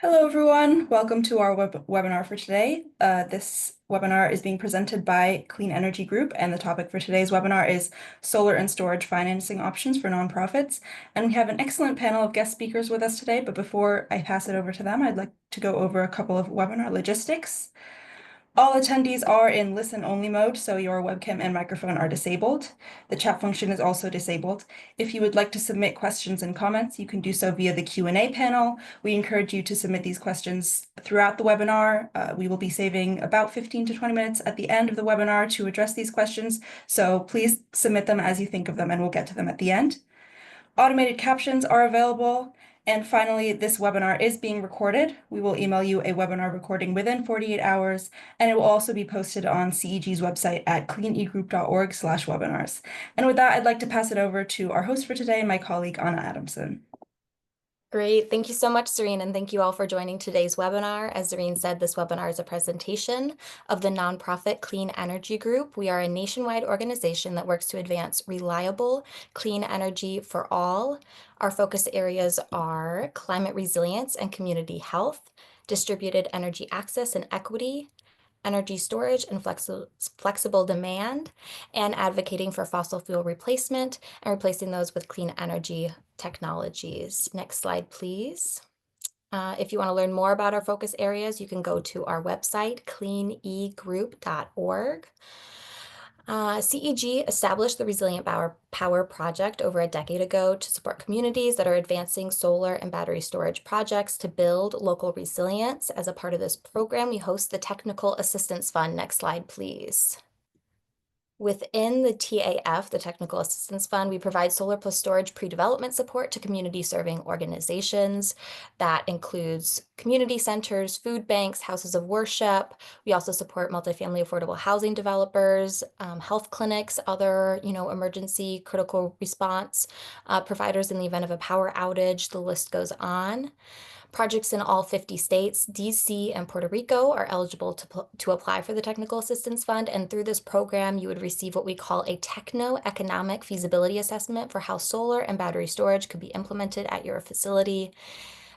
Hello, everyone. Welcome to our webinar for today. This webinar is being presented by Clean Energy Group, and the topic for today's webinar is solar and storage financing options for nonprofits. And we have an excellent panel of guest speakers with us today, but before I pass it over to them, I'd like to go over a couple of webinar logistics. All attendees are in listen-only mode, so your webcam and microphone are disabled. The chat function is also disabled. If you would like to submit questions and comments, you can do so via the Q&A panel. We encourage you to submit these questions throughout the webinar. We will be saving about 15 to 20 minutes at the end of the webinar to address these questions, so please submit them as you think of them, and we'll get to them at the end. Automated captions are available. And finally, this webinar is being recorded. We will email you a webinar recording within 48 hours, and it will also be posted on CEG's website at cleanegroup.org/webinars. And with that, I'd like to pass it over to our host for today, my colleague, Anna Adamson. Great. Thank you so much, Zareen, and thank you all for joining today's webinar. As Zareen said, this webinar is a presentation of the nonprofit Clean Energy Group. We are a nationwide organization that works to advance reliable, clean energy for all. Our focus areas are climate resilience and community health, distributed energy access and equity, energy storage and flexible demand, and advocating for fossil fuel replacement and replacing those with clean energy technologies. Next slide, please. If you want to learn more about our focus areas, you can go to our website, cleanegroup.org. CEG established the Resilient Power Project over a decade ago to support communities that are advancing solar and battery storage projects to build local resilience. As a part of this program, we host the Technical Assistance Fund. Next slide, please. Within the TAF, the Technical Assistance Fund, we provide Solar+Storage pre-development support to community-serving organizations. That includes community centers, food banks, houses of worship. We also support multifamily affordable housing developers, health clinics, other, emergency critical response providers in the event of a power outage. The list goes on. Projects in all 50 states, DC and Puerto Rico, are eligible to apply for the Technical Assistance Fund. And through this program, you would receive what we call a techno-economic feasibility assessment for how solar and battery storage could be implemented at your facility.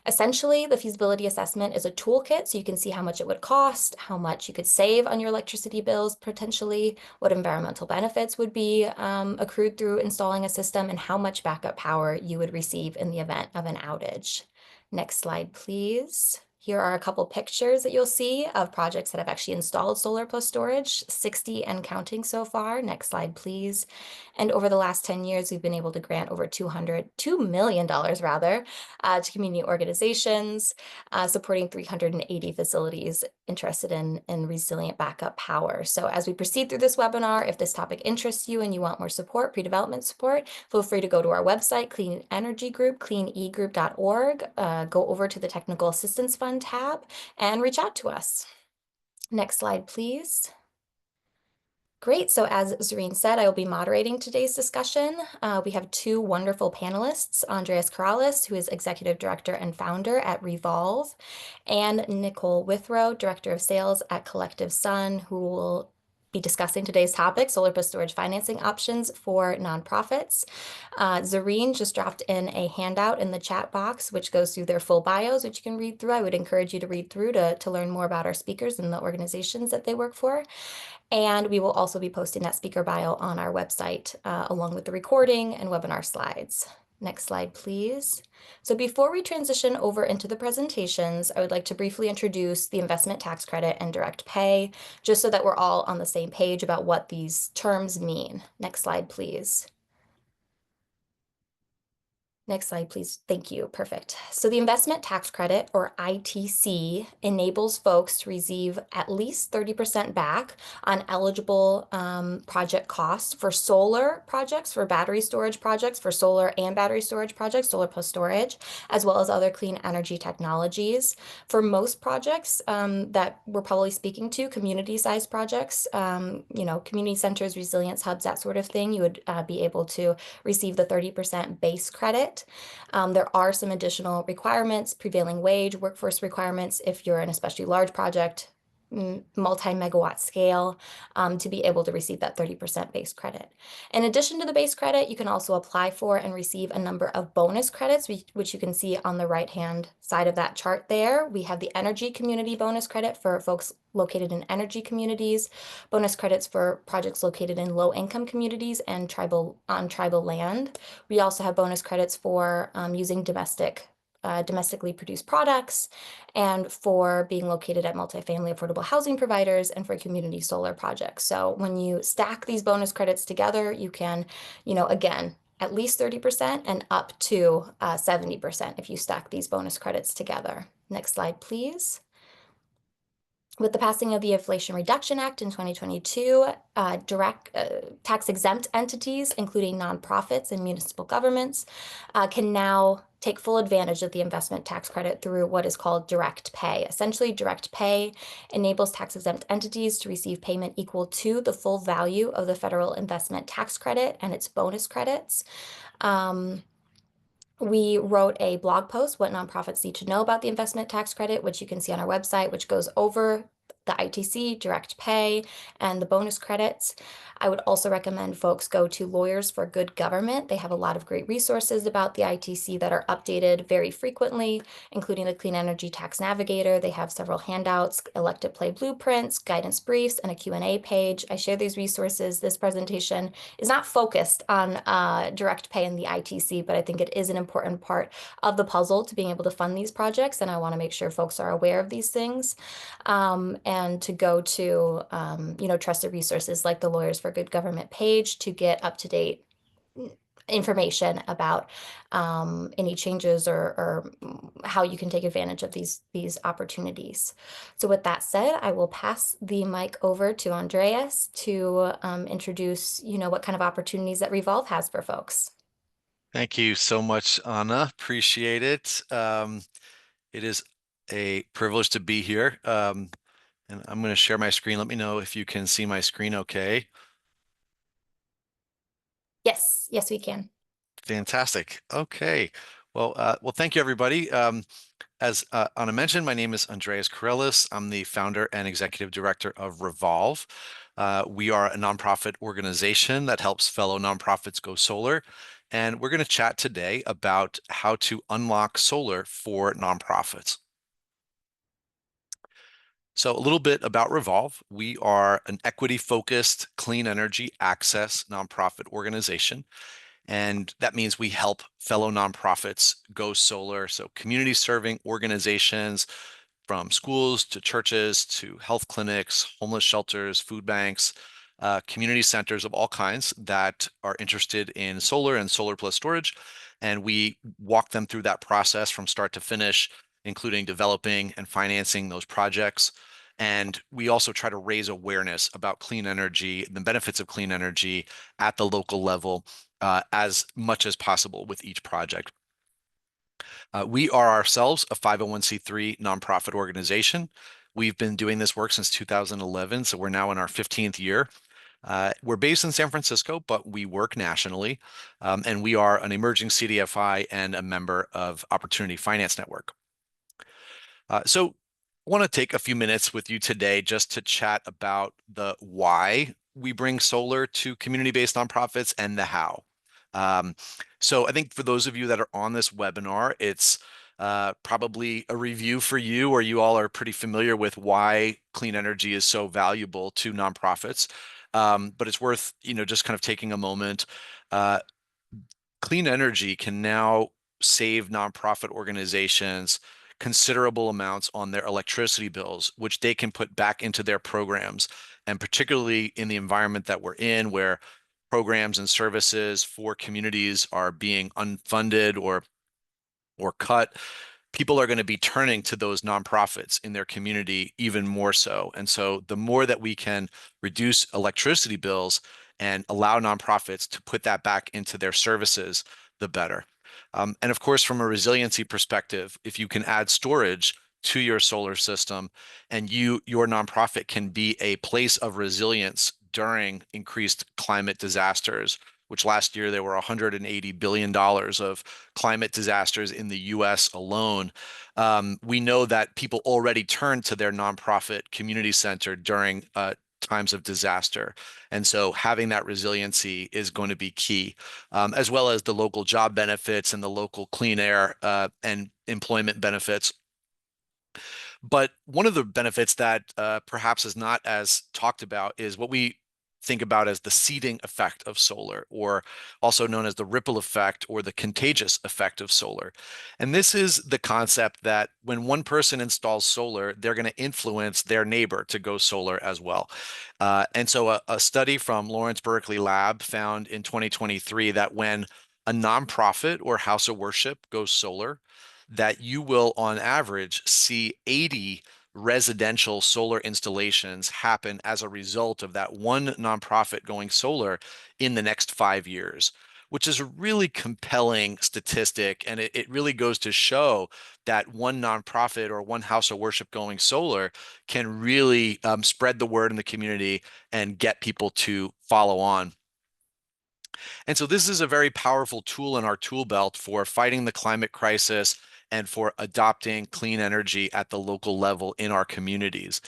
Essentially, the feasibility assessment is a toolkit, so you can see how much it would cost, how much you could save on your electricity bills potentially, what environmental benefits would be accrued through installing a system, and how much backup power you would receive in the event of an outage. Next slide, please. Here are a couple pictures that you'll see of projects that have actually installed Solar+Storage, 60 and counting so far. Next slide, please. And over the last 10 years, we've been able to grant over $2 million to community organizations, supporting 380 facilities interested in resilient backup power. So as we proceed through this webinar, if this topic interests you and you want more support, pre-development support, feel free to go to our website, Clean Energy Group, cleanegroup.org, go over to the Technical Assistance Fund tab and reach out to us. Next slide, please. Great. So as Zareen said, I will be moderating today's discussion. We have two wonderful panelists, Andreas Corrales, who is Executive Director and Founder at RE-volv, and Nicole Withrow, Director of Sales at CollectiveSun, who will be discussing today's topic, solar-plus-storage financing options for nonprofits. Zareen just dropped in a handout in the chat box, which goes through their full bios, which you can read through. I would encourage you to read through to learn more about our speakers and the organizations that they work for. And we will also be posting that speaker bio on our website, along with the recording and webinar slides. Next slide, please. So before we transition over into the presentations, I would like to briefly introduce the investment tax credit and direct pay, just so that we're all on the same page about what these terms mean. Next slide, please. Next slide, please. Thank you. Perfect. So the investment tax credit, or ITC, enables folks to receive at least 30% back on eligible project costs for solar projects, for battery storage projects, for solar and battery storage projects, Solar+Storage, as well as other clean energy technologies. For most projects that we're probably speaking to, community-sized projects, community centers, resilience hubs, that sort of thing, you would be able to receive the 30% base credit. There are some additional requirements, prevailing wage, workforce requirements if you're an especially large project, multi-megawatt scale to be able to receive that 30% base credit. In addition to the base credit, you can also apply for and receive a number of bonus credits, which you can see on the right-hand side of that chart there. We have the energy community bonus credit for folks located in energy communities, bonus credits for projects located in low-income communities and on tribal land. We also have bonus credits for using domestically produced products, and for being located at multifamily affordable housing providers, and for community solar projects. So when you stack these bonus credits together, you can, again, at least 30% and up to 70% if you stack these bonus credits together. Next slide, please. With the passing of the Inflation Reduction Act in 2022, direct tax-exempt entities, including nonprofits and municipal governments, can now take full advantage of the investment tax credit through what is called direct pay. Essentially, direct pay enables tax-exempt entities to receive payment equal to the full value of the federal investment tax credit and its bonus credits. We wrote a blog post, What Nonprofits Need to Know About the Investment Tax Credit, which you can see on our website, which goes over the ITC, direct pay, and the bonus credits. I would also recommend folks go to Lawyers for Good Government. They have a lot of great resources about the ITC that are updated very frequently, including the Clean Energy Tax Navigator. They have several handouts, elected play blueprints, guidance briefs, and a Q&A page. I share these resources. This presentation is not focused on direct pay in the ITC, but I think it is an important part of the puzzle to being able to fund these projects, and I want to make sure folks are aware of these things. And to go to, trusted resources like the Lawyers for Good Government page to get up-to-date information about any changes or how you can take advantage of these opportunities. So with that said, I will pass the mic over to Andreas to introduce, what kind of opportunities that RE-volv has for folks. Thank you so much, Anna. Appreciate it. It is a privilege to be here. And I'm going to share my screen. Let me know if you can see my screen okay. Yes, we can. Fantastic. Okay. Well, thank you, everybody. As Anna mentioned, my name is Andreas Karelis. I'm the founder and executive director of RE-volv. We are a nonprofit organization that helps fellow nonprofits go solar. And we're going to chat today about how to unlock solar for nonprofits. So a little bit about RE-volv. We are an equity-focused clean energy access nonprofit organization. And that means we help fellow nonprofits go solar. So community serving organizations, from schools to churches to health clinics, homeless shelters, food banks, community centers of all kinds that are interested in solar and solar+Storage. And we walk them through that process from start to finish, including developing and financing those projects. And we also try to raise awareness about clean energy, the benefits of clean energy at the local level as much as possible with each project. We are ourselves a 501c3 nonprofit organization. We've been doing this work since 2011, so we're now in our 15th year. We're based in San Francisco, but we work nationally, and we are an emerging CDFI and a member of Opportunity Finance Network. So I want to take a few minutes with you today just to chat about the why we bring solar to community-based nonprofits and the how. So I think for those of you that are on this webinar, it's probably a review for you, or you all are pretty familiar with why clean energy is so valuable to nonprofits. But it's worth, just kind of taking a moment. Clean energy can now save nonprofit organizations considerable amounts on their electricity bills, which they can put back into their programs. And particularly in the environment that we're in, where programs and services for communities are being unfunded or cut, people are going to be turning to those nonprofits in their community even more so. And so the more that we can reduce electricity bills and allow nonprofits to put that back into their services, the better. And of course, from a resiliency perspective, if you can add storage to your solar system and your nonprofit can be a place of resilience during increased climate disasters which last year there were $180 billion of climate disasters in the US alone. We know that people already turn to their nonprofit community center during times of disaster. And so having that resiliency is going to be key, as well as the local job benefits and the local clean air and employment benefits. But one of the benefits that perhaps is not as talked about is what we think about as the seeding effect of solar, or also known as the ripple effect or the contagious effect of solar. And this is the concept that when one person installs solar, they're going to influence their neighbor to go solar as well. And so a study from Lawrence Berkeley Lab found in 2023 that when a nonprofit or house of worship goes solar, that you will, on average, see 80 residential solar installations happen as a result of that one nonprofit going solar in the next 5 years, which is a really compelling statistic. And it really goes to show that one nonprofit or one house of worship going solar can really spread the word in the community and get people to follow on. And so this is a very powerful tool in our tool belt for fighting the climate crisis and for adopting clean energy at the local level in our communities.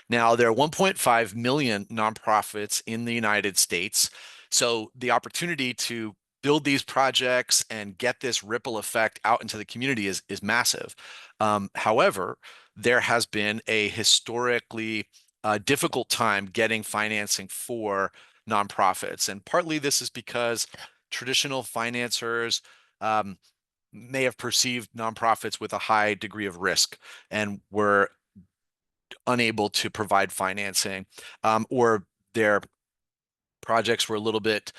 Now, there are 1.5 million nonprofits in the United States. So the opportunity to build these projects and get this ripple effect out into the community is massive. However, there has been a historically difficult time getting financing for nonprofits. And partly this is because traditional financiers may have perceived nonprofits with a high degree of risk and were unable to provide financing, or their projects were a little bit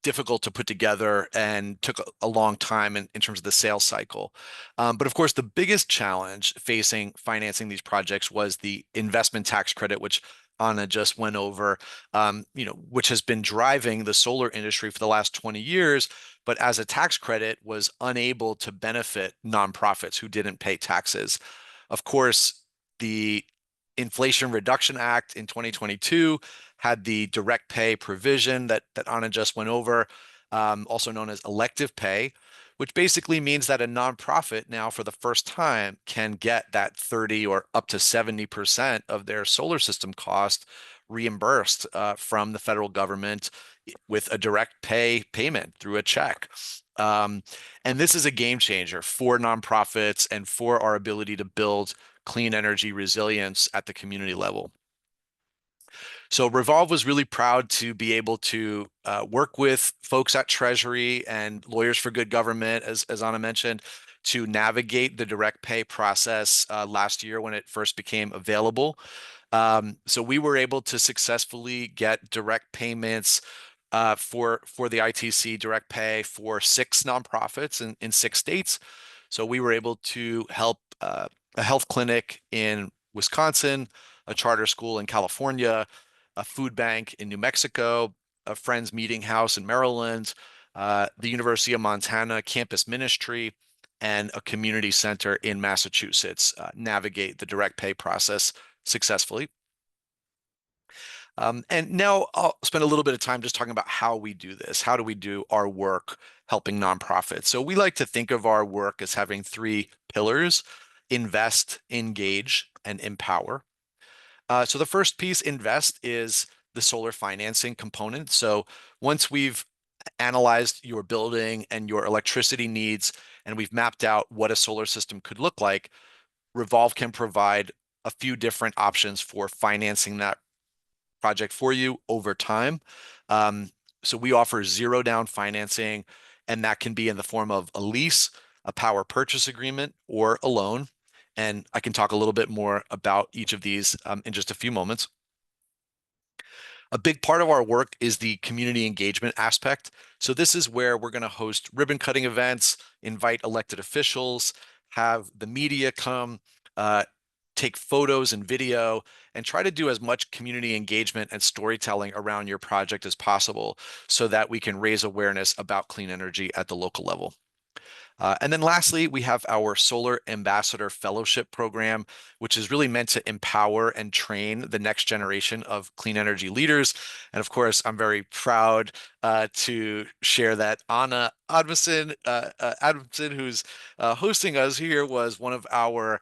difficult to put together and took a long time in terms of the sales cycle. But of course, the biggest challenge facing financing these projects was the investment tax credit, which Anna just went over, which has been driving the solar industry for the last 20 years, but as a tax credit was unable to benefit nonprofits who didn't pay taxes. Of course, the Inflation Reduction Act in 2022 had the direct pay provision that Anna just went over, also known as elective pay, which basically means that a nonprofit now for the first time can get that 30 or up to 70% of their solar system cost reimbursed from the federal government with a direct pay payment through a check. And this is a game changer for nonprofits and for our ability to build clean energy resilience at the community level. So RE-volv was really proud to be able to work with folks at Treasury and Lawyers for Good Government, as Anna mentioned, to navigate the direct pay process last year when it first became available. So we were able to successfully get direct payments for the ITC direct pay for 6 nonprofits in 6 states. So we were able to help a health clinic in Wisconsin, a charter school in California, a food bank in New Mexico, a Friends Meeting House in Maryland, the University of Montana campus ministry, and a community center in Massachusetts navigate the direct pay process successfully. And now I'll spend a little bit of time just talking about how we do this. How do we do our work helping nonprofits? So we like to think of our work as having 3 pillars: invest, engage, and empower. So the first piece, invest, is the solar financing component. So once we've analyzed your building and your electricity needs, and we've mapped out what a solar system could look like, RE-volv can provide a few different options for financing that project for you over time. So we offer zero down financing, and that can be in the form of a lease, a power purchase agreement, or a loan. And I can talk a little bit more about each of these in just a few moments. A big part of our work is the community engagement aspect. So this is where we're going to host ribbon cutting events, invite elected officials, have the media come, take photos and video, and try to do as much community engagement and storytelling around your project as possible so that we can raise awareness about clean energy at the local level. And then lastly, we have our Solar Ambassador Fellowship Program, which is really meant to empower and train the next generation of clean energy leaders. And of course, I'm very proud to share that Anna Adamson, who's hosting us here, was one of our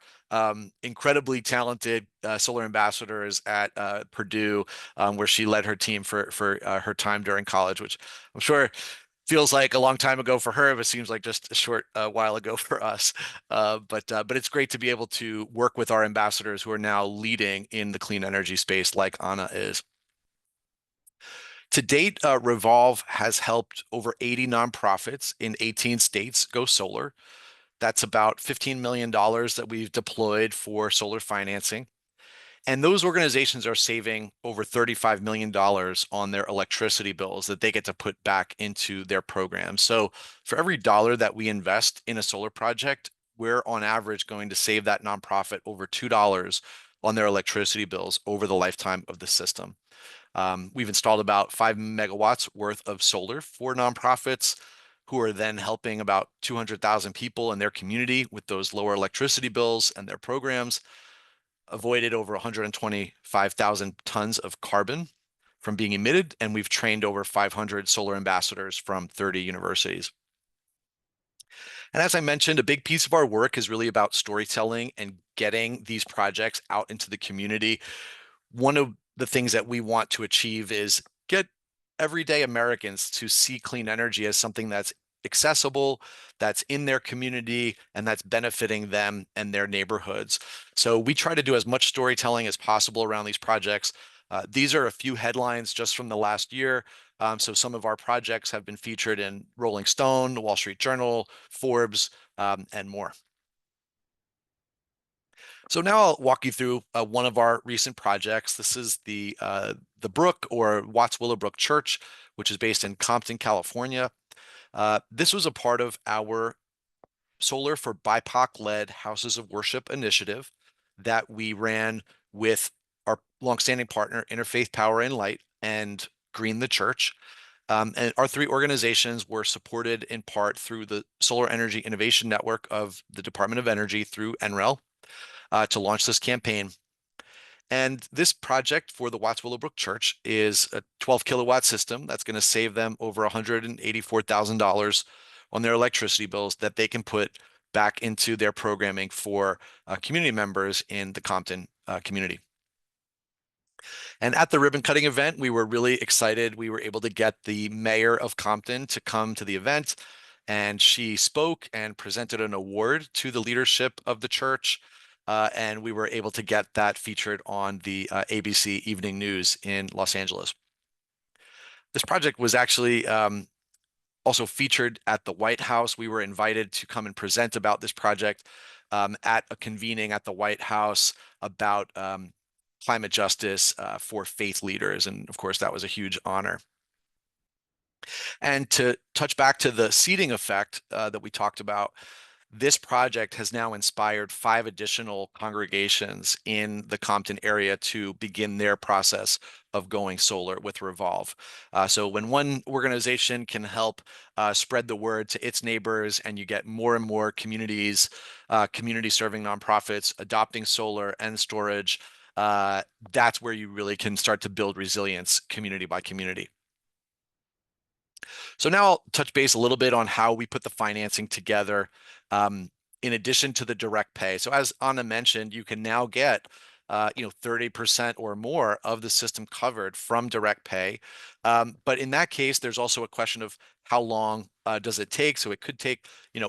incredibly talented solar ambassadors at Purdue, where she led her team for her time during college, which I'm sure feels like a long time ago for her, but it seems like just a short while ago for us. But it's great to be able to work with our ambassadors who are now leading in the clean energy space, like Anna is. To date, RE-volv has helped over 80 nonprofits in 18 states go solar. That's about $15 million that we've deployed for solar financing. And those organizations are saving over $35 million on their electricity bills that they get to put back into their program. So for every dollar that we invest in a solar project, we're on average going to save that nonprofit over $2 on their electricity bills over the lifetime of the system. We've installed about 5 megawatts worth of solar for nonprofits who are then helping about 200,000 people in their community with those lower electricity bills and their programs, avoided over 125,000 tons of carbon from being emitted, and we've trained over 500 solar ambassadors from 30 universities. And as I mentioned, a big piece of our work is really about storytelling and getting these projects out into the community. One of the things that we want to achieve is get everyday Americans to see clean energy as something that's accessible, that's in their community, and that's benefiting them and their neighborhoods. So we try to do as much storytelling as possible around these projects. These are a few headlines just from the last year. So some of our projects have been featured in Rolling Stone, the Wall Street Journal, Forbes, and more. So now I'll walk you through one of our recent projects. This is the Brook, or Watts Willowbrook Church, which is based in Compton, California. This was a part of our Solar for BIPOC-led Houses of Worship initiative that we ran with our longstanding partner, Interfaith Power and Light, and Green the Church. And our three organizations were supported in part through the Solar Energy Innovation Network of the Department of Energy through NREL to launch this campaign. And this project for the Watts Willowbrook Church is a 12 kilowatt system that's going to save them over $184,000 on their electricity bills that they can put back into their programming for community members in the Compton community. And at the ribbon cutting event, we were really excited. We were able to get the mayor of Compton to come to the event, and she spoke and presented an award to the leadership of the church. And we were able to get that featured on the ABC Evening News in Los Angeles. This project was actually also featured at the White House. We were invited to come and present about this project at a convening at the White House about climate justice for faith leaders. And of course, that was a huge honor. And to touch back to the seeding effect that we talked about, this project has now inspired 5 additional congregations in the Compton area to begin their process of going solar with RE-volv. So when one organization can help spread the word to its neighbors, and you get more and more communities, community-serving nonprofits adopting solar and storage, that's where you really can start to build resilience community by community. So now I'll touch base a little bit on how we put the financing together in addition to the direct pay. So as Anna mentioned, you can now get 30% or more of the system covered from direct pay. But in that case, there's also a question of how long does it take? So it could take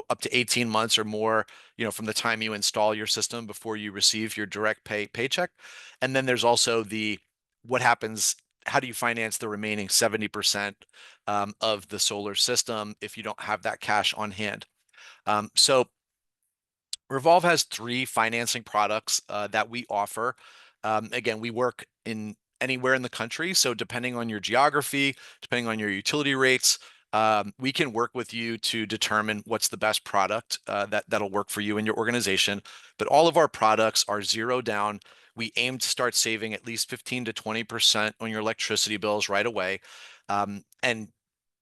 up to 18 months or more from the time you install your system before you receive your direct pay paycheck. And then there's also what happens, how do you finance the remaining 70% of the solar system if you don't have that cash on hand? So RE-volv has 3 financing products that we offer. Again, we work in anywhere in the country. So depending on your geography, depending on your utility rates, we can work with you to determine what's the best product that'll work for you and your organization. But all of our products are zero down. We aim to start saving at least 15 to 20% on your electricity bills right away. And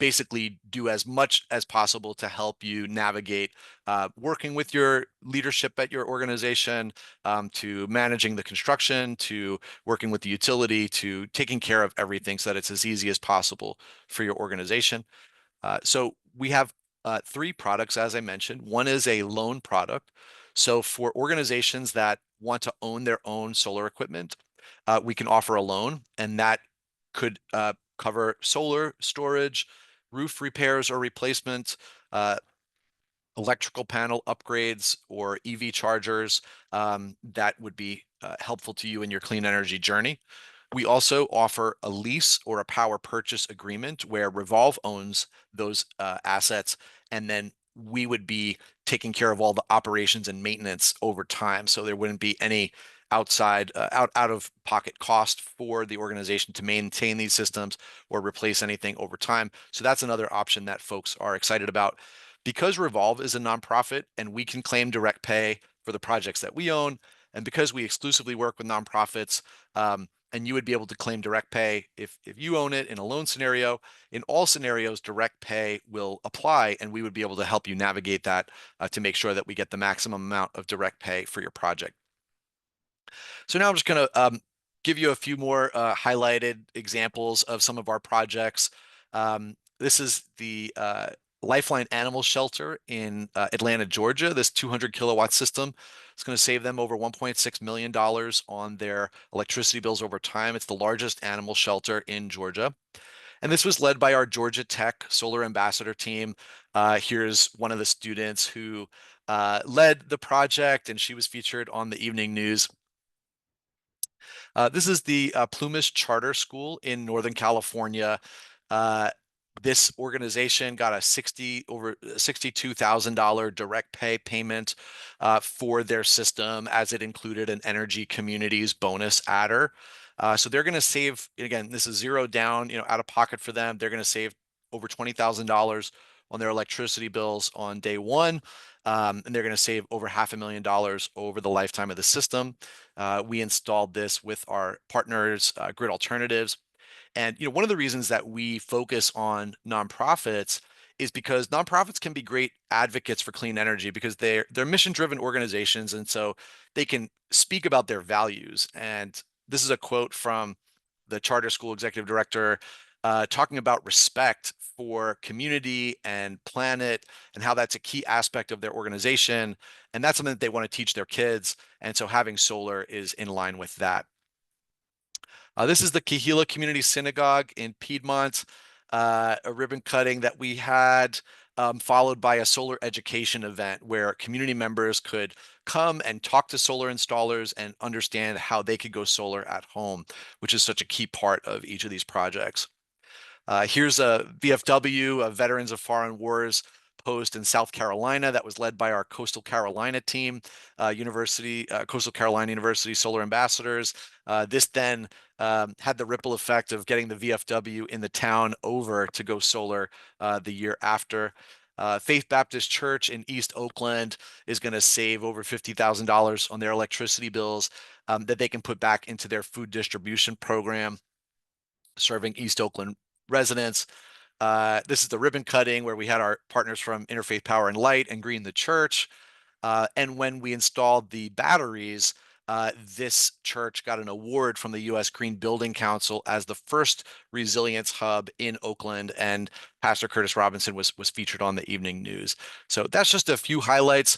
basically do as much as possible to help you navigate working with your leadership at your organization, to managing the construction, to working with the utility, to taking care of everything so that it's as easy as possible for your organization. So we have three products, as I mentioned. One is a loan product. So for organizations that want to own their own solar equipment, we can offer a loan, and that could cover solar storage, roof repairs or replacement, electrical panel upgrades, or EV chargers that would be helpful to you in your clean energy journey. We also offer a lease or a power purchase agreement where Revolve owns those assets, and then we would be taking care of all the operations and maintenance over time. So there wouldn't be any outside out of pocket cost for the organization to maintain these systems or replace anything over time. So that's another option that folks are excited about. Because Revolve is a nonprofit and we can claim direct pay for the projects that we own, and because we exclusively work with nonprofits, and you would be able to claim direct pay if you own it in a loan scenario. In all scenarios, direct pay will apply, and we would be able to help you navigate that to make sure that we get the maximum amount of direct pay for your project. So now I'm just going to give you a few more highlighted examples of some of our projects. This is the Lifeline Animal Shelter in Atlanta, Georgia. This 200 kilowatt system is going to save them over $1.6 million on their electricity bills over time. It's the largest animal shelter in Georgia. And this was led by our Georgia Tech Solar Ambassador team. Here's one of the students who led the project, and she was featured on the evening news. This is the Plumas Charter School in Northern California. This organization got a over $62,000 direct pay payment for their system, as it included an Energy Communities bonus adder. So they're going to save, again, this is zero down, out of pocket for them. They're going to save over $20,000 on their electricity bills on day one. And they're going to save over $500,000 over the lifetime of the system. We installed this with our partners, Grid Alternatives. And one of the reasons that we focus on nonprofits is because nonprofits can be great advocates for clean energy because they're mission-driven organizations, and so they can speak about their values. And this is a quote from the charter school executive director talking about respect for community and planet and how that's a key aspect of their organization. And that's something that they want to teach their kids. And so having solar is in line with that. This is the Kahila Community Synagogue in Piedmont, a ribbon cutting that we had, followed by a solar education event where community members could come and talk to solar installers and understand how they could go solar at home, which is such a key part of each of these projects. Here's a VFW, a Veterans of Foreign Wars post in South Carolina that was led by our Coastal Carolina team, Coastal Carolina University Solar Ambassadors. This then had the ripple effect of getting the VFW in the town over to go solar the year after. Faith Baptist Church in East Oakland is going to save over $50,000 on their electricity bills that they can put back into their food distribution program, serving East Oakland residents. This is the ribbon cutting where we had our partners from Interfaith Power and Light and Green the Church. And when we installed the batteries, this church got an award from the U.S. Green Building Council as the first resilience hub in Oakland, and Pastor Curtis Robinson was featured on the evening news. So that's just a few highlights.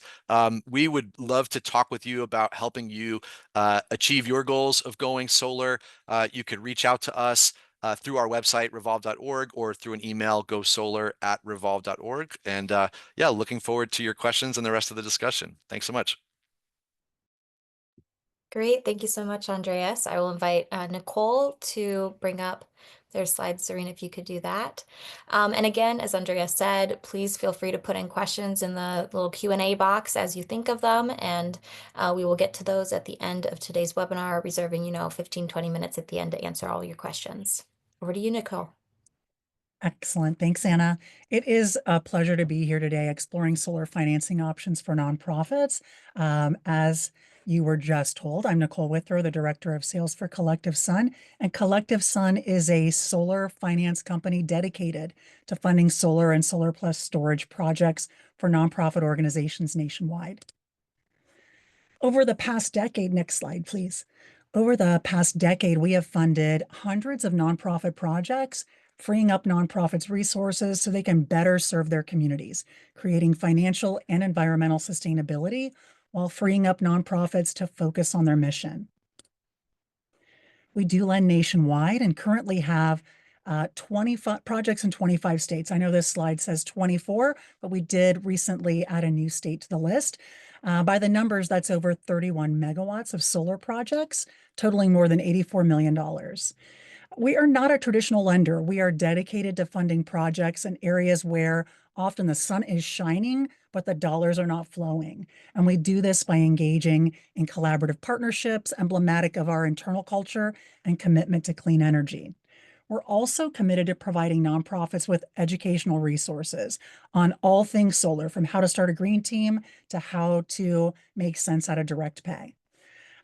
We would love to talk with you about helping you achieve your goals of going solar. You could reach out to us through our website, revolv.org, or through an email, gosolar@revolv.org. And yeah, looking forward to your questions and the rest of the discussion. Thanks so much. Great. Thank you so much, Andreas. I will invite Nicole to bring up their slides. Serena, if you could do that. And again, as Andreas said, please feel free to put in questions in the little Q&A box as you think of them. And we will get to those at the end of today's webinar, reserving, 15, 20 minutes at the end to answer all your questions. Over to you, Nicole. Excellent. Thanks, Anna. It is a pleasure to be here today exploring solar financing options for nonprofits. As you were just told, I'm Nicole Withrow, the Director of Sales for CollectiveSun, and CollectiveSun is a solar finance company dedicated to funding solar and solar-plus-storage projects for nonprofit organizations nationwide. Over the past decade, next slide, please. Over the past decade, we have funded hundreds of nonprofit projects, freeing up nonprofits' resources so they can better serve their communities, creating financial and environmental sustainability while freeing up nonprofits to focus on their mission. We do lend nationwide and currently have 25 projects in 25 states. I know this slide says 24, but we did recently add a new state to the list. By the numbers, that's over 31 megawatts of solar projects, totaling more than $84 million. We are not a traditional lender. We are dedicated to funding projects in areas where often the sun is shining, but the dollars are not flowing. And we do this by engaging in collaborative partnerships, emblematic of our internal culture and commitment to clean energy. We're also committed to providing nonprofits with educational resources on all things solar, from how to start a green team to how to make sense out of direct pay.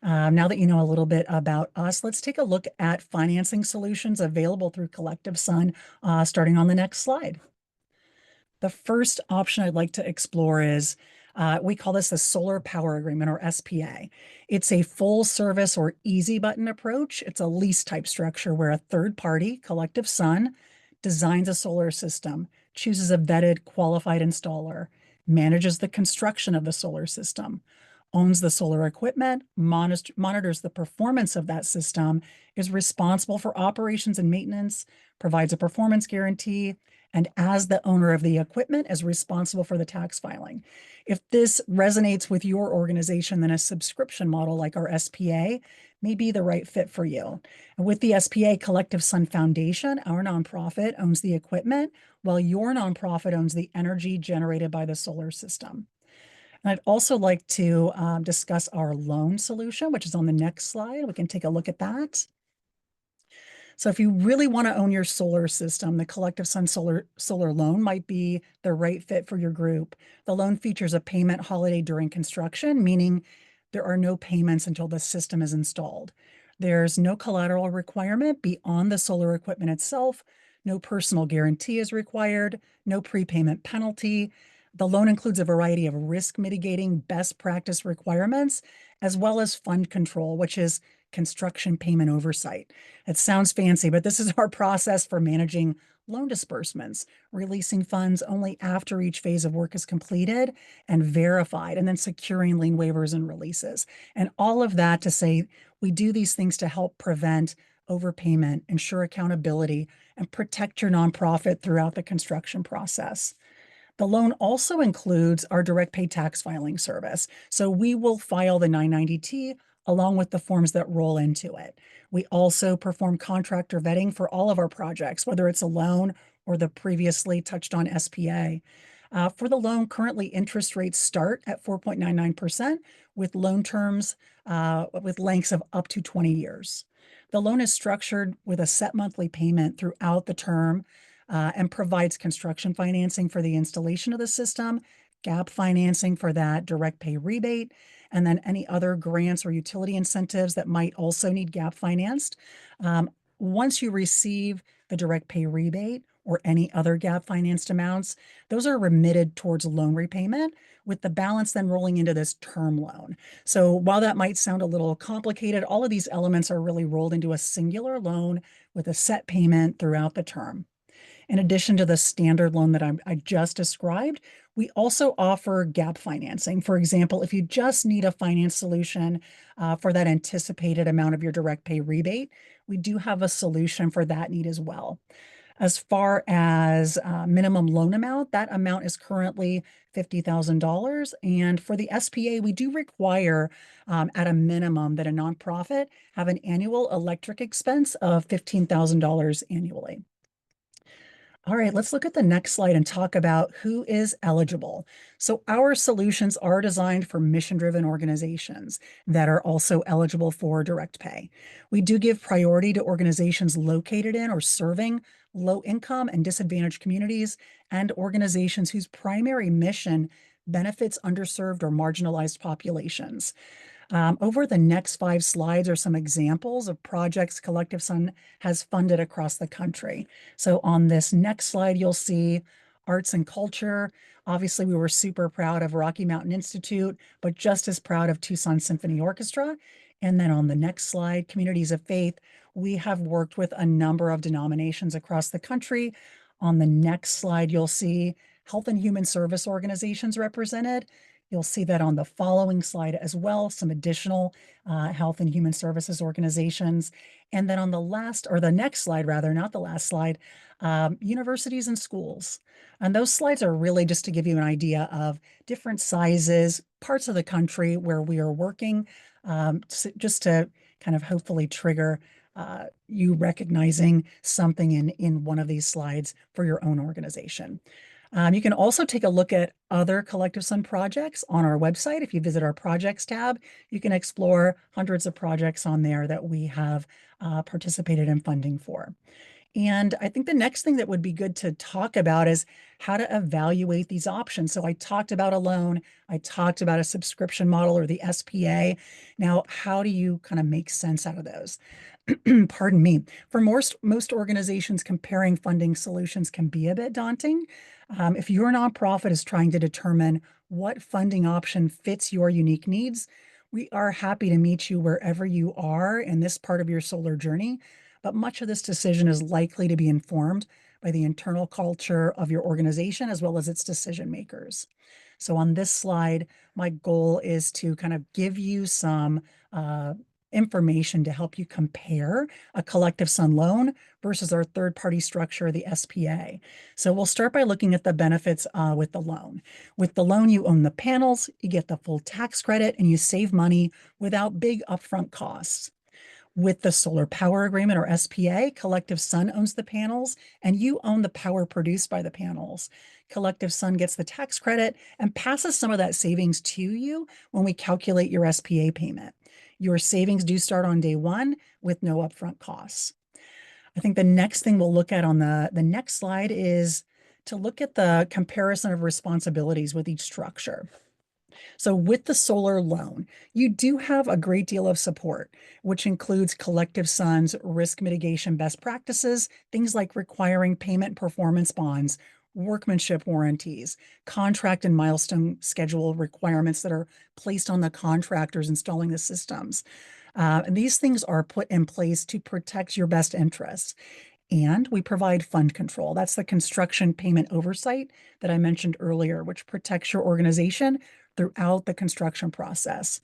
Now that you know a little bit about us, let's take a look at financing solutions available through CollectiveSun, starting on the next slide. The first option I'd like to explore is, we call this the Solar Power Agreement, or SPA. It's a full service or easy button approach. It's a lease type structure where a third party, CollectiveSun, designs a solar system, chooses a vetted qualified installer, manages the construction of the solar system, owns the solar equipment, monitors the performance of that system, is responsible for operations and maintenance, provides a performance guarantee, and as the owner of the equipment is responsible for the tax filing. If this resonates with your organization, then a subscription model like our SPA may be the right fit for you. And with the SPA, CollectiveSun Foundation, our nonprofit, owns the equipment, while your nonprofit owns the energy generated by the solar system. And I'd also like to discuss our loan solution, which is on the next slide. We can take a look at that. So if you really want to own your solar system, the CollectiveSun solar loan might be the right fit for your group. The loan features a payment holiday during construction, meaning there are no payments until the system is installed. There's no collateral requirement beyond the solar equipment itself. No personal guarantee is required, no prepayment penalty. The loan includes a variety of risk mitigating best practice requirements, as well as fund control, which is construction payment oversight. It sounds fancy, but this is our process for managing loan disbursements, releasing funds only after each phase of work is completed and verified, and then securing lien waivers and releases. And all of that to say, we do these things to help prevent overpayment, ensure accountability, and protect your nonprofit throughout the construction process. The loan also includes our direct pay tax filing service. So we will file the 990T along with the forms that roll into it. We also perform contractor vetting for all of our projects, whether it's a loan or the previously touched on SPA. For the loan, currently interest rates start at 4.99% with loan terms with lengths of up to 20 years. The loan is structured with a set monthly payment throughout the term and provides construction financing for the installation of the system, gap financing for that direct pay rebate, and then any other grants or utility incentives that might also need gap financed. Once you receive the direct pay rebate or any other gap financed amounts, those are remitted towards loan repayment, with the balance then rolling into this term loan. So while that might sound a little complicated, all of these elements are really rolled into a singular loan with a set payment throughout the term. In addition to the standard loan that I just described, we also offer gap financing. For example, if you just need a finance solution for that anticipated amount of your direct pay rebate, we do have a solution for that need as well. As far as minimum loan amount, that amount is currently $50,000. And for the SPA, we do require at a minimum that a nonprofit have an annual electric expense of $15,000 annually. All right, let's look at the next slide and talk about who is eligible. So our solutions are designed for mission-driven organizations that are also eligible for direct pay. We do give priority to organizations located in or serving low-income and disadvantaged communities and organizations whose primary mission benefits underserved or marginalized populations. Over the next 5 slides are some examples of projects CollectiveSun has funded across the country. So on this next slide, you'll see arts and culture. Obviously, we were super proud of Rocky Mountain Institute, but just as proud of Tucson Symphony Orchestra. And then on the next slide, communities of faith, we have worked with a number of denominations across the country. On the next slide, you'll see health and human service organizations represented. You'll see that on the following slide as well, some additional health and human services organizations. And then on the last, or the next slide rather, not the last slide, universities and schools. And those slides are really just to give you an idea of different sizes, parts of the country where we are working, just to kind of hopefully trigger you recognizing something in one of these slides for your own organization. You can also take a look at other CollectiveSun projects on our website. If you visit our projects tab, you can explore hundreds of projects on there that we have participated in funding for. And I think the next thing that would be good to talk about is how to evaluate these options. So I talked about a loan, I talked about a subscription model or the SPA. Now, how do you kind of make sense out of those? Pardon me. For most organizations, comparing funding solutions can be a bit daunting. If your nonprofit is trying to determine what funding option fits your unique needs, we are happy to meet you wherever you are in this part of your solar journey. But much of this decision is likely to be informed by the internal culture of your organization as well as its decision makers. So on this slide, my goal is to kind of give you some information to help you compare a CollectiveSun loan versus our third-party structure, the SPA. So we'll start by looking at the benefits with the loan. With the loan, you own the panels, you get the full tax credit, and you save money without big upfront costs. With the solar power agreement or SPA, CollectiveSun owns the panels and you own the power produced by the panels. CollectiveSun gets the tax credit and passes some of that savings to you when we calculate your SPA payment. Your savings do start on day one with no upfront costs. I think the next thing we'll look at on the next slide is to look at the comparison of responsibilities with each structure. So with the solar loan, you do have a great deal of support, which includes CollectiveSun's risk mitigation best practices, things like requiring payment performance bonds, workmanship warranties, contract and milestone schedule requirements that are placed on the contractors installing the systems. And these things are put in place to protect your best interests. And we provide fund control. That's the construction payment oversight that I mentioned earlier, which protects your organization throughout the construction process.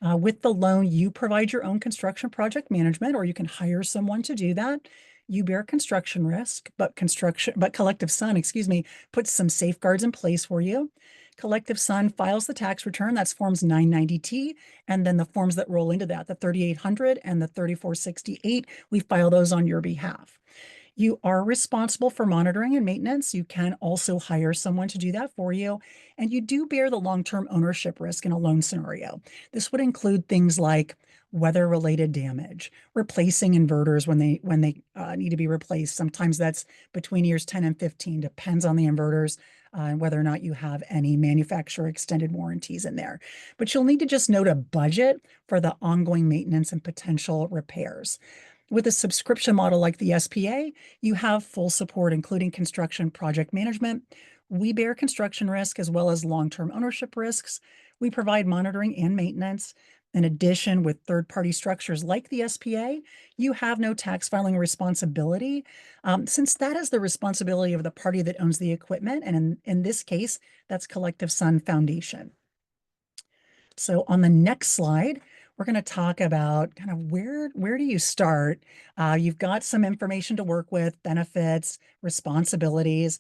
With the loan, you provide your own construction project management, or you can hire someone to do that. You bear construction risk, but CollectiveSun, puts some safeguards in place for you. CollectiveSun files the tax return, that's Forms 990T, and then the forms that roll into that, the 3800 and the 3468, we file those on your behalf. You are responsible for monitoring and maintenance. You can also hire someone to do that for you. And you do bear the long-term ownership risk in a loan scenario. This would include things like weather-related damage, replacing inverters when they need to be replaced. Sometimes that's between years 10 and 15, depends on the inverters and whether or not you have any manufacturer extended warranties in there. But you'll need to just note a budget for the ongoing maintenance and potential repairs. With a subscription model like the SPA, you have full support, including construction project management. We bear construction risk as well as long-term ownership risks. We provide monitoring and maintenance. In addition, with third-party structures like the SPA, you have no tax filing responsibility, since that is the responsibility of the party that owns the equipment. And in this case, that's CollectiveSun Foundation. So on the next slide, we're going to talk about kind of where do you start? You've got some information to work with, benefits, responsibilities.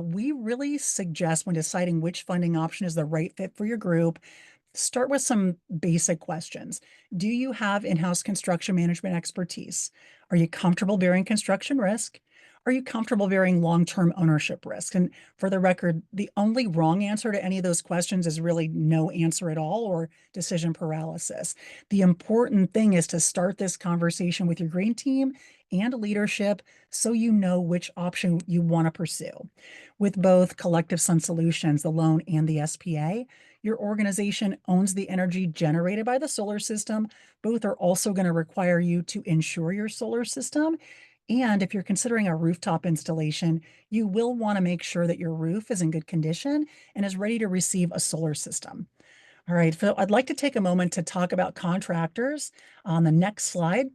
We really suggest when deciding which funding option is the right fit for your group, start with some basic questions. Do you have in-house construction management expertise? Are you comfortable bearing construction risk? Are you comfortable bearing long-term ownership risk? And for the record, the only wrong answer to any of those questions is really no answer at all or decision paralysis. The important thing is to start this conversation with your green team and leadership so you know which option you want to pursue. With both CollectiveSun Solutions, the loan and the SPA, your organization owns the energy generated by the solar system. Both are also going to require you to insure your solar system. And if you're considering a rooftop installation, you will want to make sure that your roof is in good condition and is ready to receive a solar system. All right, Phil, I'd like to take a moment to talk about contractors on the next slide.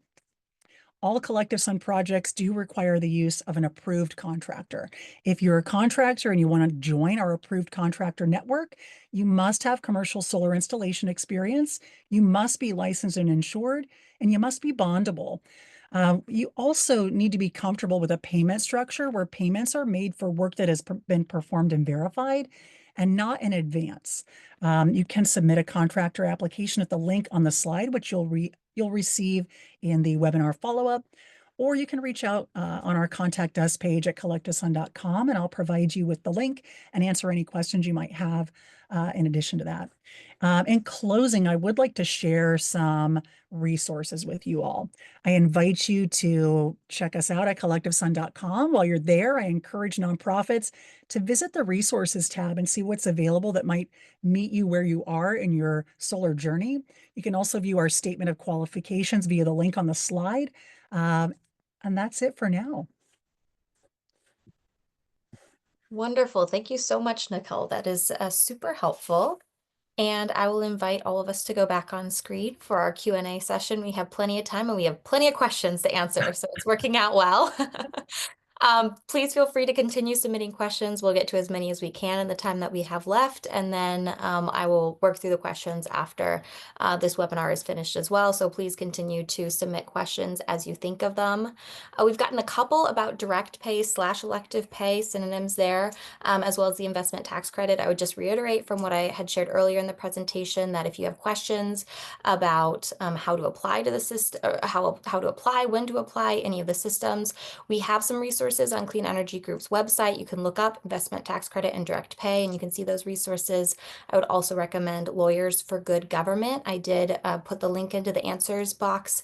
All CollectiveSun projects do require the use of an approved contractor. If you're a contractor and you want to join our approved contractor network, you must have commercial solar installation experience, you must be licensed and insured, and you must be bondable. You also need to be comfortable with a payment structure where payments are made for work that has been performed and verified and not in advance. You can submit a contractor application at the link on the slide, which you'll receive in the webinar follow-up, or you can reach out on our contact us page at CollectiveSun.com, and I'll provide you with the link and answer any questions you might have in addition to that. In closing, I would like to share some resources with you all. I invite you to check us out at CollectiveSun.com. While you're there, I encourage nonprofits to visit the resources tab and see what's available that might meet you where you are in your solar journey. You can also view our statement of qualifications via the link on the slide. And that's it for now. Wonderful. Thank you so much, Nicole. That is super helpful. And I will invite all of us to go back on screen for our Q&A session. We have plenty of time and we have plenty of questions to answer, so it's working out well. Please feel free to continue submitting questions. We'll get to as many as we can in the time that we have left, and then I will work through the questions after this webinar is finished as well. So please continue to submit questions as you think of them. We've gotten a couple about direct pay / elective pay, synonyms there, as well as the investment tax credit. I would just reiterate from what I had shared earlier in the presentation that if you have questions about how to apply to the system, or how to apply, when to apply any of the systems, we have some resources on Clean Energy Group's website. You can look up investment tax credit and direct pay, and you can see those resources. I would also recommend Lawyers for Good Government. I did put the link into the answers box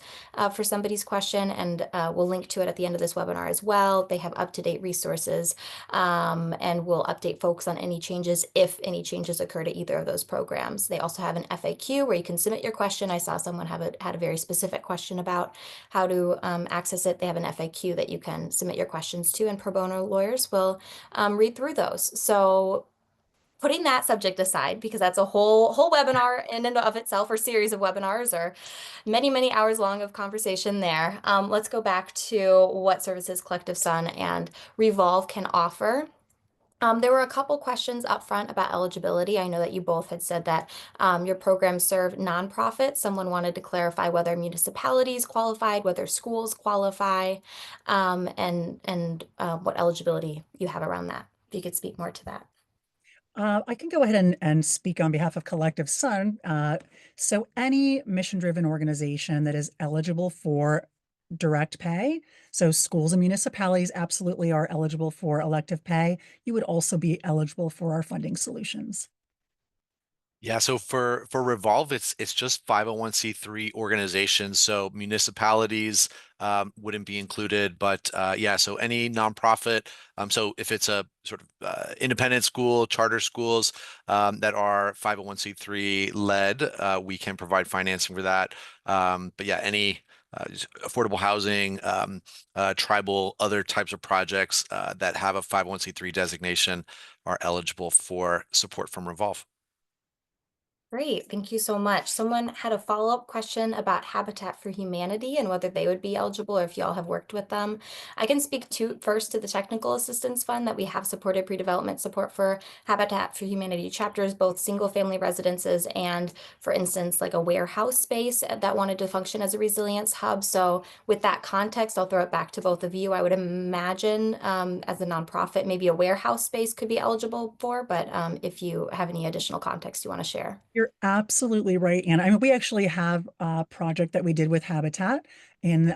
for somebody's question, and we'll link to it at the end of this webinar as well. They have up-to-date resources, and we'll update folks on any changes if any changes occur to either of those programs. They also have an FAQ where you can submit your question. I saw someone had a very specific question about how to access it. They have an FAQ that you can submit your questions to, and pro bono lawyers will read through those. So putting that subject aside, because that's a whole webinar in and of itself, or series of webinars, or many hours long of conversation there. Let's go back to what services CollectiveSun and RE-volv can offer. There were a couple questions up front about eligibility. I know that you both had said that your programs serve nonprofits. Someone wanted to clarify whether municipalities qualified, whether schools qualify, and what eligibility you have around that. If you could speak more to that. I can go ahead and speak on behalf of CollectiveSun. So any mission-driven organization that is eligible for direct pay, so schools and municipalities absolutely are eligible for elective pay. You would also be eligible for our funding solutions. Yeah, so for RE-volv, it's just 501c3 organizations, so municipalities wouldn't be included, but yeah, so any nonprofit. So if it's a sort of independent school, charter schools that are 501c3 led, we can provide financing for that. But yeah, any affordable housing, tribal, other types of projects that have a 501c3 designation are eligible for support from RE-volv. Great, thank you so much. Someone had a follow-up question about Habitat for Humanity and whether they would be eligible, or if y'all have worked with them. I can speak first to the Technical Assistance Fund that we have supported pre-development support for Habitat for Humanity chapters, both single-family residences and, for instance, like a warehouse space that wanted to function as a resilience hub. So with that context, I'll throw it back to both of you. I would imagine as a nonprofit, maybe a warehouse space could be eligible for, but if you have any additional context you want to share. You're absolutely right, Anna. I mean, we actually have a project that we did with Habitat in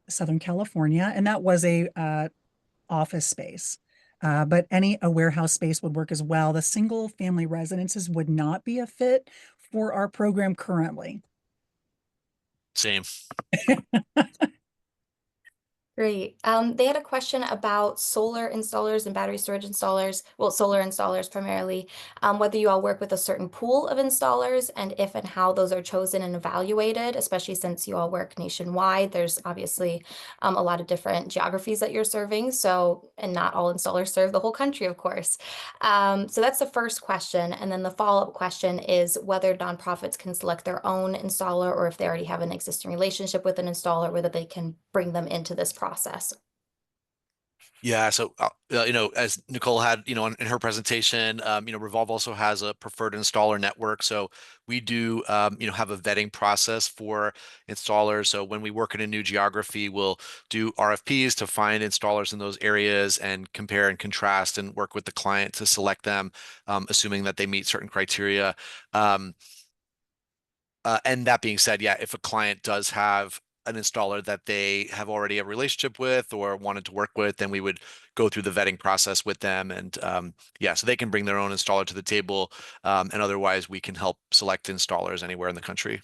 Southern California, and that was a office space. But a warehouse space would work as well. The single family residences would not be a fit for our program currently. Same. Great. They had a question about solar installers and battery storage installers, well, solar installers primarily, whether you all work with a certain pool of installers and if and how those are chosen and evaluated, especially since you all work nationwide. There's obviously a lot of different geographies that you're serving, so, and not all installers serve the whole country, of course. So that's the first question. And then the follow-up question is whether nonprofits can select their own installer or if they already have an existing relationship with an installer, whether they can bring them into this process. Yeah, so as Nicole had, in her presentation, RE-volv also has a preferred installer network. So we do, have a vetting process for installers. So when we work in a new geography, we'll do RFPs to find installers in those areas and compare and contrast and work with the client to select them, assuming that they meet certain criteria. And that being said, yeah, if a client does have an installer that they have already a relationship with or wanted to work with, then we would go through the vetting process with them. And yeah, so they can bring their own installer to the table. And otherwise, we can help select installers anywhere in the country.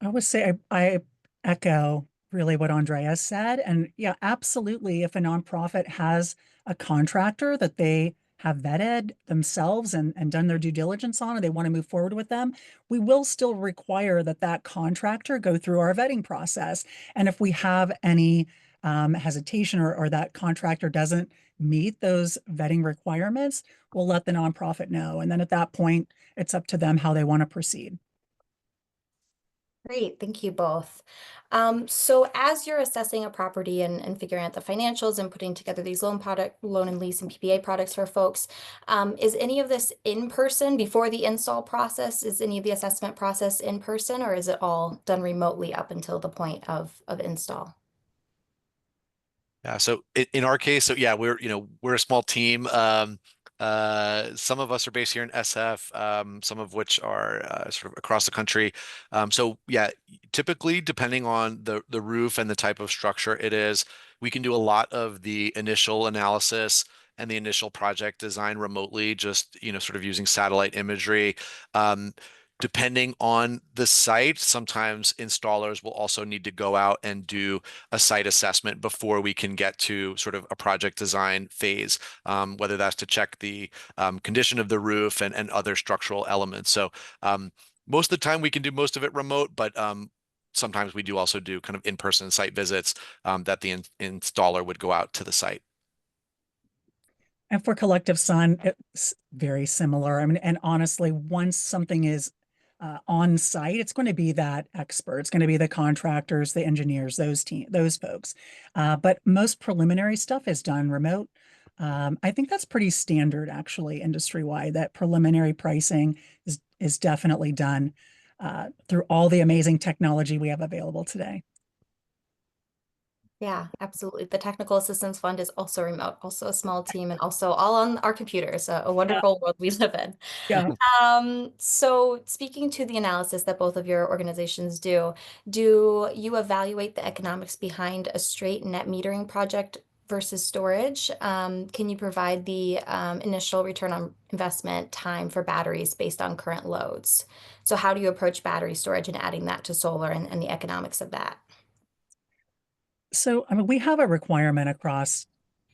I would say I echo really what Andrea said. And yeah, absolutely. If a nonprofit has a contractor that they have vetted themselves and done their due diligence on, and they want to move forward with them, we will still require that that contractor go through our vetting process. And if we have any hesitation or that contractor doesn't meet those vetting requirements, we'll let the nonprofit know. And then at that point, it's up to them how they want to proceed. Great, thank you both. So as you're assessing a property and figuring out the financials and putting together these loan and lease and PPA products for folks, is any of this in person before the install process? Is any of the assessment process in person, or is it all done remotely up until the point of install? Yeah, so in our case, so yeah, we're a small team. Some of us are based here in SF, some of which are sort of across the country. So yeah, typically depending on the roof and the type of structure it is, we can do a lot of the initial analysis and the initial project design remotely, just sort of using satellite imagery. Depending on the site, sometimes installers will also need to go out and do a site assessment before we can get to sort of a project design phase, whether that's to check the condition of the roof and other structural elements. So most of the time we can do most of it remote, but sometimes we do also do kind of in-person site visits that the installer would go out to the site. And for CollectiveSun, it's very similar. I mean, and honestly, once something is on site, it's going to be that expert. It's going to be the contractors, the engineers, those folks. But most preliminary stuff is done remote. I think that's pretty standard, actually, industry-wide. That preliminary pricing is definitely done through all the amazing technology we have available today. Yeah, absolutely. The Technical Assistance Fund is also remote, also a small team, and also all on our computers. A wonderful world we live in. Yeah. So speaking to the analysis that both of your organizations do you evaluate the economics behind a straight net metering project versus storage? Can you provide the initial return on investment time for batteries based on current loads? So how do you approach battery storage and adding that to solar and the economics of that? So, I mean, we have a requirement across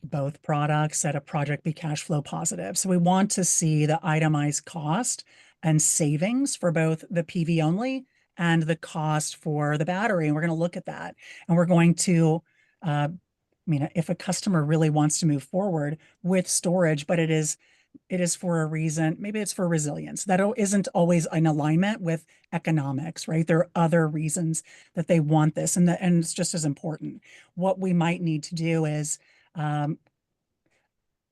both products that a project be cash flow positive. So we want to see the itemized cost and savings for both the PV only and the cost for the battery. And we're going to look at that. And we're going to, I mean, if a customer really wants to move forward with storage, but it is for a reason, maybe it's for resilience. That isn't always in alignment with economics, right? There are other reasons that they want this, and it's just as important. What we might need to do is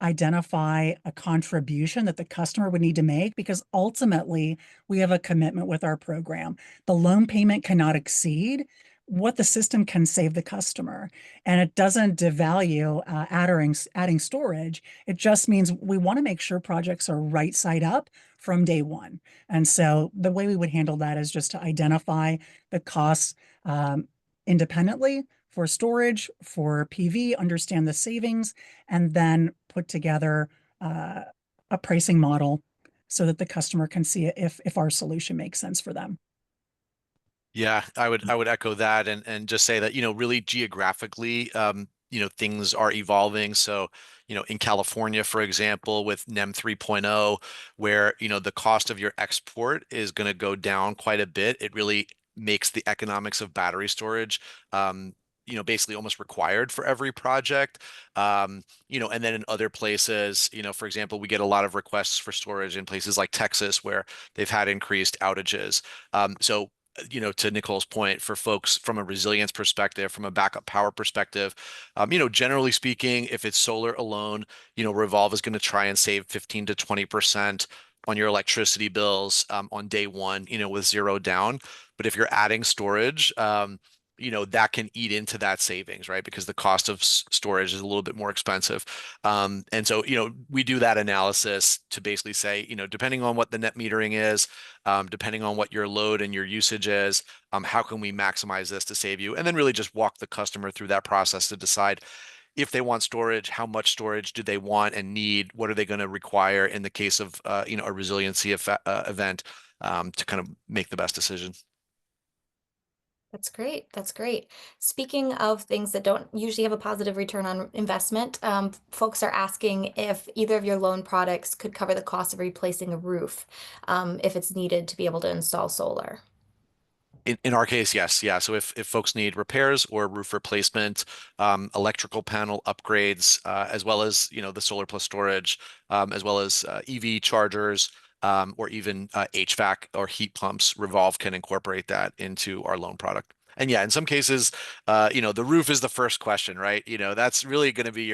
identify a contribution that the customer would need to make, because ultimately we have a commitment with our program. The loan payment cannot exceed what the system can save the customer. And it doesn't devalue adding storage. It just means we want to make sure projects are right side up from day one. And so the way we would handle that is just to identify the costs independently for storage, for PV, understand the savings, and then put together a pricing model so that the customer can see if our solution makes sense for them. Yeah, I would echo that and just say that, really geographically, things are evolving. So, in California, for example, with NEM 3.0, where, the cost of your export is going to go down quite a bit, it really makes the economics of battery storage, basically almost required for every project. And then in other places, for example, we get a lot of requests for storage in places like Texas where they've had increased outages. So to Nicole's point, for folks from a resilience perspective, from a backup power perspective, generally speaking, if it's solar alone, RE-volv is going to try and save 15 to 20% on your electricity bills on day one, with zero down. But if you're adding storage, that can eat into that savings, right? Because the cost of storage is a little bit more expensive. And so, we do that analysis to basically say, depending on what the net metering is, depending on what your load and your usage is, how can we maximize this to save you? And then really just walk the customer through that process to decide if they want storage, how much storage do they want and need? What are they going to require in the case of, a resiliency event, to kind of make the best decision. That's great. That's great. Speaking of things that don't usually have a positive return on investment, folks are asking if either of your loan products could cover the cost of replacing a roof, if it's needed to be able to install solar. In our case, yes. Yeah. So if folks need repairs or roof replacement, electrical panel upgrades, as well as, the Solar+Storage, as well as EV chargers, or even HVAC or heat pumps, RE-volv can incorporate that into our loan product. And yeah, in some cases, the roof is the first question, right? That's really going to be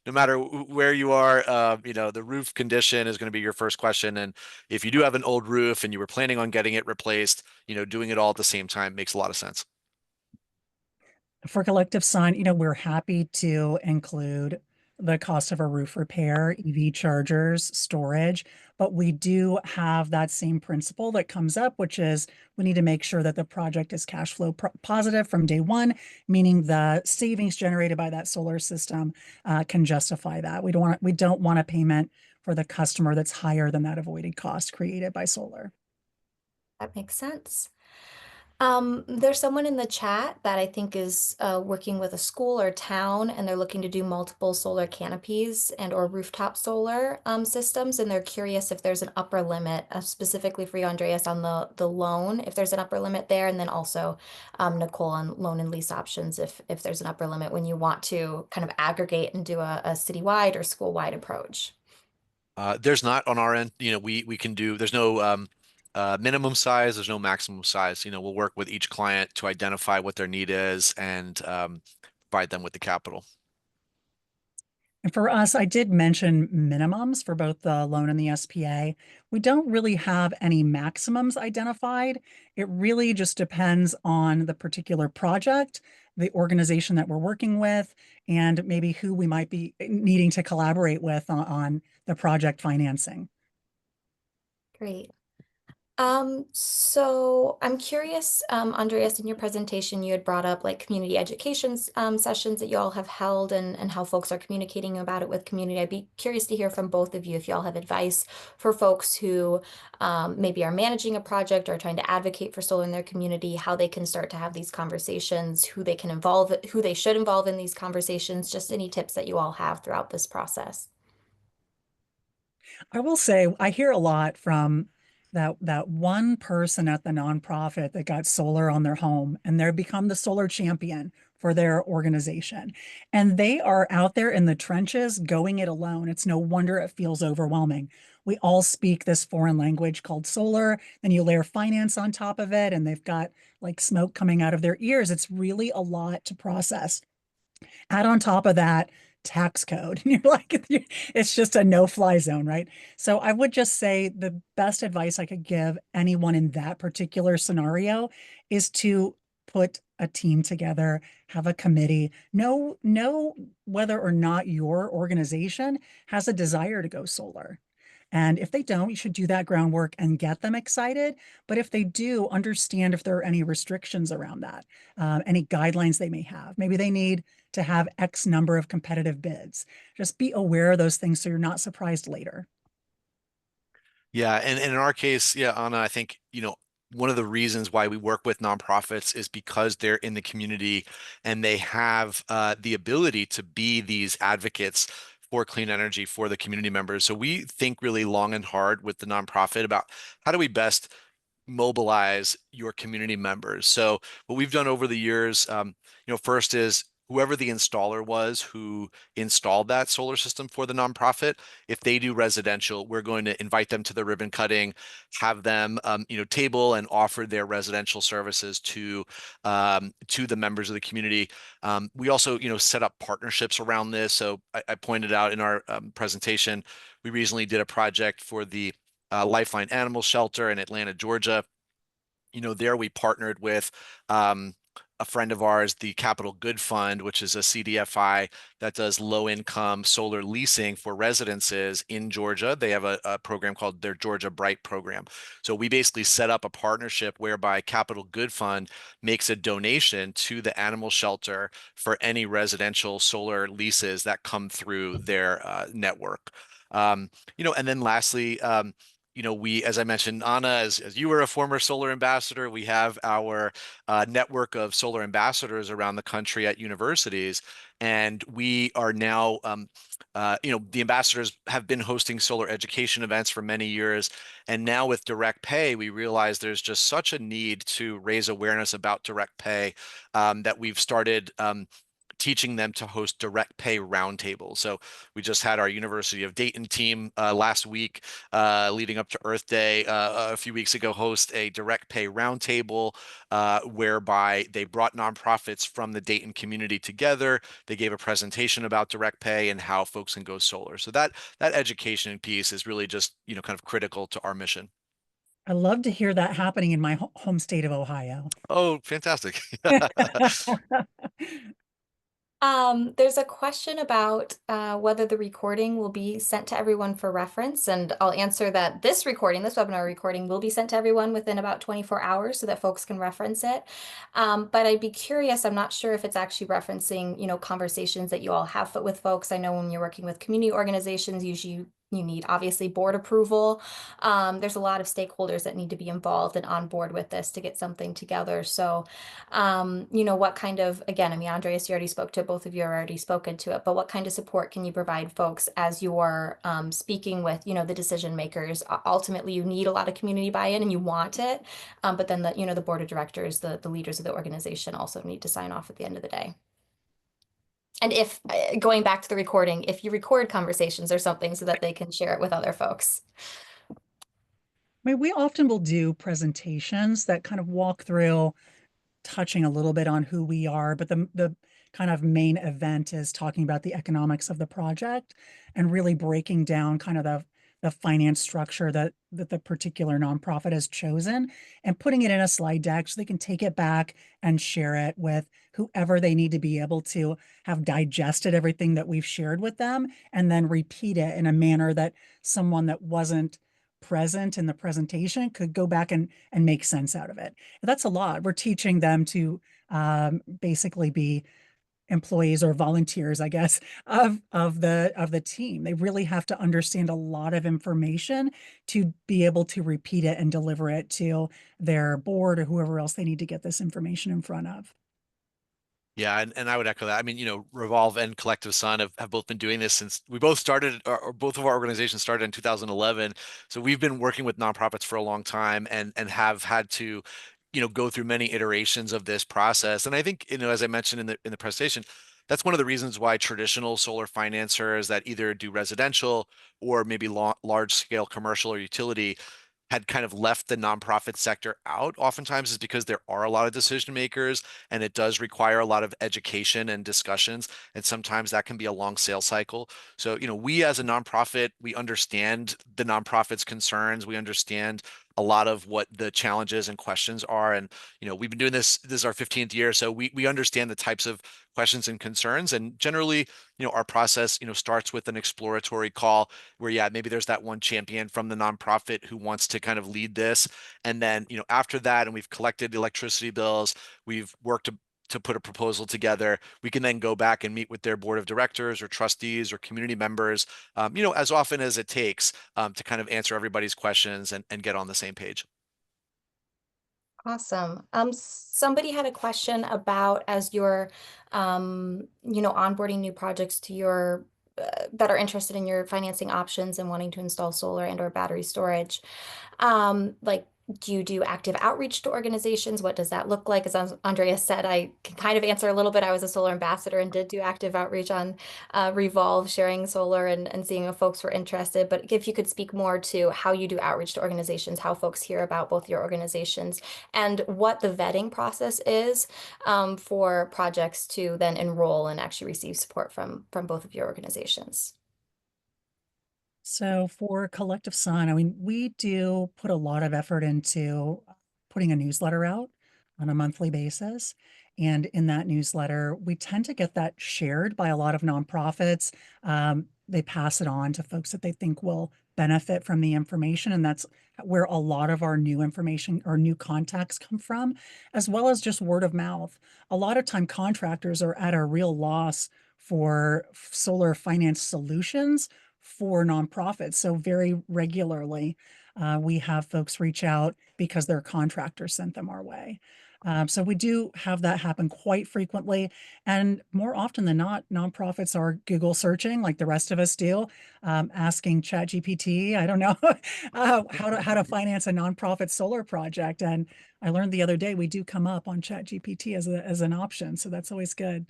no matter where you are, the roof condition is going to be your first question. And if you do have an old roof and you were planning on getting it replaced, doing it all at the same time makes a lot of sense. For CollectiveSun, we're happy to include the cost of a roof repair, EV chargers, storage, but we do have that same principle that comes up, which is we need to make sure that the project is cash flow positive from day one, meaning the savings generated by that solar system can justify that. We don't want a payment for the customer that's higher than that avoided cost created by solar. That makes sense. There's someone in the chat that I think is working with a school or town, and they're looking to do multiple solar canopies and or rooftop solar systems, and they're curious if there's an upper limit, specifically for you, Andreas, on the loan, if there's an upper limit there, and then also Nicole on loan and lease options, if there's an upper limit when you want to kind of aggregate and do a citywide or school-wide approach. There's not on our end, we can do, there's no minimum size, there's no maximum size. We'll work with each client to identify what their need is and provide them with the capital. And for us, I did mention minimums for both the loan and the SPA. We don't really have any maximums identified. It really just depends on the particular project, the organization that we're working with, and maybe who we might be needing to collaborate with on the project financing. Great. So I'm curious, Andreas, in your presentation, you had brought up like community education sessions that you all have held and how folks are communicating about it with community. I'd be curious to hear from both of you if you all have advice for folks who maybe are managing a project or trying to advocate for solar in their community, how they can start to have these conversations, who they can involve, who they should involve in these conversations, just any tips that you all have throughout this process. I will say I hear a lot from that one person at the nonprofit that got solar on their home and they're become the solar champion for their organization. And they are out there in the trenches going it alone. It's no wonder it feels overwhelming. We all speak this foreign language called solar, then you layer finance on top of it, and they've got like smoke coming out of their ears. It's really a lot to process. Add on top of that tax code, and you're like, it's just a no-fly zone, right? So I would just say the best advice I could give anyone in that particular scenario is to put a team together, have a committee, know whether or not your organization has a desire to go solar. And if they don't, you should do that groundwork and get them excited. But if they do, understand if there are any restrictions around that, any guidelines they may have. Maybe they need to have X number of competitive bids. Just be aware of those things so you're not surprised later. Yeah, and in our case, yeah, Anna, I think, one of the reasons why we work with nonprofits is because they're in the community and they have the ability to be these advocates for clean energy for the community members. So we think really long and hard with the nonprofit about how do we best mobilize your community members. So what we've done over the years, first is whoever the installer was who installed that solar system for the nonprofit, if they do residential, we're going to invite them to the ribbon cutting, have them, table and offer their residential services to the members of the community. We also, set up partnerships around this. So I pointed out in our presentation, we recently did a project for the Lifeline Animal Shelter in Atlanta, Georgia. There we partnered with a friend of ours, the Capital Good Fund, which is a CDFI that does low-income solar leasing for residences in Georgia. They have a program called their Georgia Bright program. So we basically set up a partnership whereby Capital Good Fund makes a donation to the animal shelter for any residential solar leases that come through their network. And then lastly, as I mentioned, Anna, as you were a former solar ambassador, we have our network of solar ambassadors around the country at universities. And we are now, the ambassadors have been hosting solar education events for many years. And now with direct pay, we realize there's just such a need to raise awareness about direct pay that we've started teaching them to host direct pay roundtables. So we just had our University of Dayton team last week, leading up to Earth Day a few weeks ago, host a direct pay roundtable whereby they brought nonprofits from the Dayton community together. They gave a presentation about direct pay and how folks can go solar. So that education piece is really just kind of critical to our mission. I love to hear that happening in my home state of Ohio. Oh, fantastic. There's a question about whether the recording will be sent to everyone for reference, and I'll answer that this webinar recording, will be sent to everyone within about 24 hours so that folks can reference it. But I'd be curious, I'm not sure if it's actually referencing, conversations that you all have with folks. I know when you're working with community organizations, usually you need obviously board approval. There's a lot of stakeholders that need to be involved and on board with this to get something together. So what kind of, again, I mean, Andreas, you already spoke to it, both of you have already spoken to it, but what kind of support can you provide folks as you're speaking with, the decision makers? Ultimately, you need a lot of community buy-in and you want it, but then the board of directors, the leaders of the organization also need to sign off at the end of the day. And if, going back to the recording, if you record conversations or something so that they can share it with other folks. I mean, we often will do presentations that kind of walk through touching a little bit on who we are, but the kind of main event is talking about the economics of the project and really breaking down kind of the finance structure that the particular nonprofit has chosen and putting it in a slide deck so they can take it back and share it with whoever they need to be able to have digested everything that we've shared with them and then repeat it in a manner that someone that wasn't present in the presentation could go back and make sense out of it. That's a lot. We're teaching them to basically be employees or volunteers, I guess, of the team. They really have to understand a lot of information to be able to repeat it and deliver it to their board or whoever else they need to get this information in front of. Yeah, and I would echo that. I mean, RE-volv and CollectiveSun have both been doing this since we both started, or both of our organizations started in 2011. So we've been working with nonprofits for a long time and have had to, go through many iterations of this process. And I think, as I mentioned in the presentation, that's one of the reasons why traditional solar financiers that either do residential or maybe large scale commercial or utility had kind of left the nonprofit sector out oftentimes is because there are a lot of decision makers and it does require a lot of education and discussions. And sometimes that can be a long sales cycle. So, we as a nonprofit, we understand the nonprofit's concerns. We understand a lot of what the challenges and questions are. And, we've been doing this is our 15th year. So we understand the types of questions and concerns. And generally, our process, starts with an exploratory call where, yeah, maybe there's that one champion from the nonprofit who wants to kind of lead this. And then, after that, and we've collected electricity bills, we've worked to put a proposal together. We can then go back and meet with their board of directors or trustees or community members, as often as it takes, to kind of answer everybody's questions and get on the same page. Awesome. Somebody had a question about as you're, onboarding new projects to your that are interested in your financing options and wanting to install solar and or battery storage. Like, do you do active outreach to organizations? What does that look like? As Andrea said, I can kind of answer a little bit. I was a solar ambassador and did do active outreach on RE-volv, sharing solar and seeing if folks were interested. But if you could speak more to how you do outreach to organizations, how folks hear about both your organizations, and what the vetting process is for projects to then enroll and actually receive support from both of your organizations. So for CollectiveSun, I mean, we do put a lot of effort into putting a newsletter out on a monthly basis. And in that newsletter, we tend to get that shared by a lot of nonprofits. They pass it on to folks that they think will benefit from the information. And that's where a lot of our new information or new contacts come from, as well as just word of mouth. A lot of time contractors are at a real loss for solar finance solutions for nonprofits. So very regularly, we have folks reach out because their contractor sent them our way. So we do have that happen quite frequently. And more often than not, nonprofits are Google searching like the rest of us do, asking ChatGPT, I don't know, how to finance a nonprofit solar project. And I learned the other day we do come up on ChatGPT as an option. So that's always good.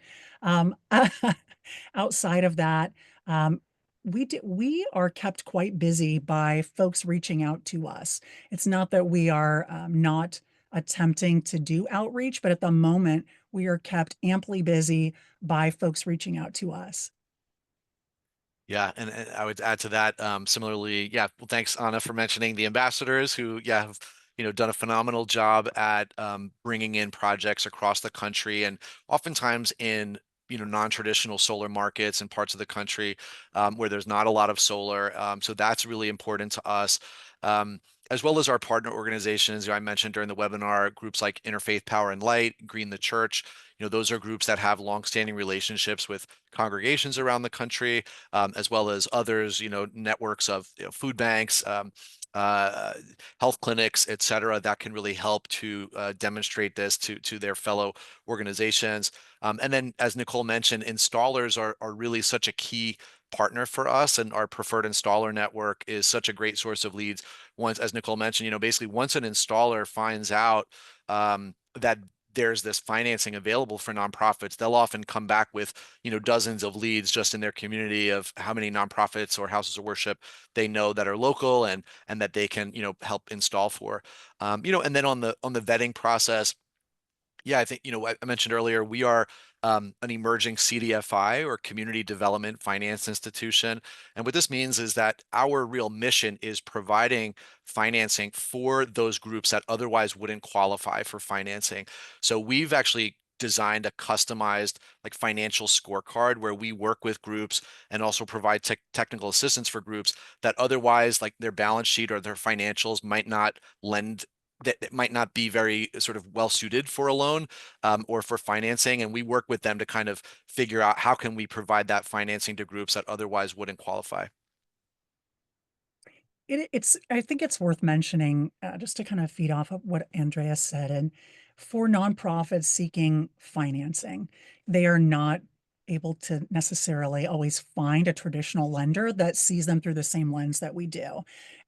Outside of that, we are kept quite busy by folks reaching out to us. It's not that we are not attempting to do outreach, but at the moment we are kept amply busy by folks reaching out to us. Yeah, and I would add to that, similarly, yeah, well, thanks, Anna, for mentioning the ambassadors who, yeah, have, done a phenomenal job at bringing in projects across the country, and oftentimes in, non-traditional solar markets and parts of the country where there's not a lot of solar. So that's really important to us. As well as our partner organizations, I mentioned during the webinar, groups like Interfaith Power and Light, Green the Church. Those are groups that have longstanding relationships with congregations around the country, as well as others, networks of food banks, health clinics, et cetera, that can really help to demonstrate this to their fellow organizations. And then, as Nicole mentioned, installers are really such a key partner for us, and our preferred installer network is such a great source of leads. Once, as Nicole mentioned, basically once an installer finds out that there's this financing available for nonprofits, they'll often come back with, dozens of leads just in their community of how many nonprofits or houses of worship they know that are local and that they can, help install for. And then on the vetting process, yeah, I think, I mentioned earlier, we are an emerging CDFI or Community Development Finance Institution. And what this means is that our real mission is providing financing for those groups that otherwise wouldn't qualify for financing. So we've actually designed a customized like financial scorecard where we work with groups and also provide technical assistance for groups that otherwise like their balance sheet or their financials might not lend that might not be very sort of well suited for a loan or for financing. And we work with them to kind of figure out how can we provide that financing to groups that otherwise wouldn't qualify. I think it's worth mentioning just to kind of feed off of what Andrea said. And for nonprofits seeking financing, they are not able to necessarily always find a traditional lender that sees them through the same lens that we do.